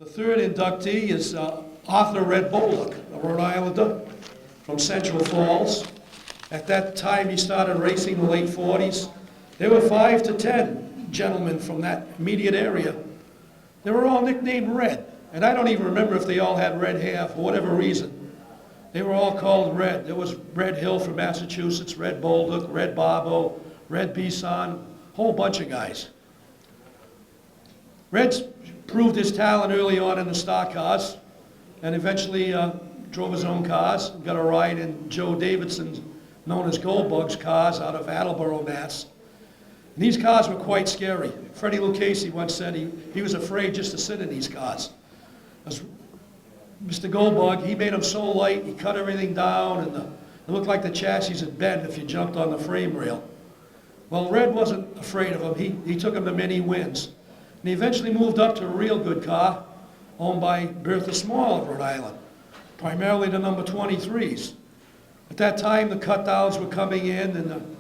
The third inductee is Arthur Red Bolduc, a Rhode Islander from Central Falls. At that time, he started racing in the late 40s. There were 5 to 10 gentlemen from that immediate area. They were all nicknamed Red, and I don't even remember if they all had red hair for whatever reason. They were all called Red. There was Red Hill from Massachusetts, Red Bolduc, Red Barbo, Red Bison, a whole bunch of guys. Red's proved his talent early on in the stock cars, and eventually drove his own cars, got a ride in Joe Davidson's, known as Goldbug's cars, out of Attleboro, Mass. And these cars were quite scary. Freddie Lucchese once said he was afraid just to sit in these cars. As Mr. Goldbug, he made them so light, he cut everything down, and it looked like the chassis had bent if you jumped on the frame rail. Well, Red wasn't afraid of them. He took them to many wins. And he eventually moved up to a real good car owned by Bertha Small of Rhode Island, primarily the number 23s. At that time, the cut downs were coming in, and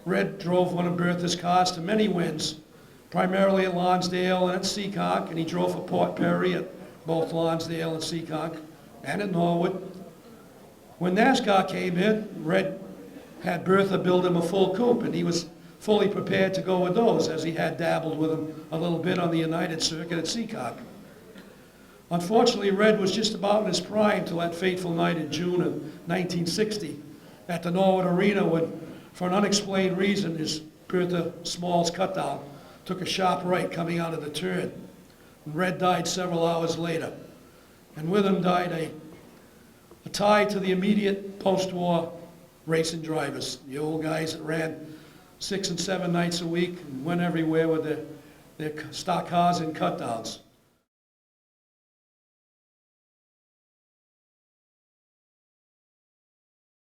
Red drove one of Bertha's cars to many wins, primarily at Lonsdale and at Seekonk, and he drove for Port Perry at both Lonsdale and Seekonk, and at Norwood. When NASCAR came in, Red had Bertha build him a full coupe, and he was fully prepared to go with those, as he had dabbled with them a little bit on the United Circuit at Seekonk. Unfortunately, Red was just about in his prime till that fateful night in June of 1960 at the Norwood Arena when, for an unexplained reason, his Bertha Small's cut down took a sharp right coming out of the turn. And Red died several hours later. And with him died a tie to the immediate post-war racing drivers, the old guys that ran 6 and 7 nights a week and went everywhere with their stock cars and cut downs.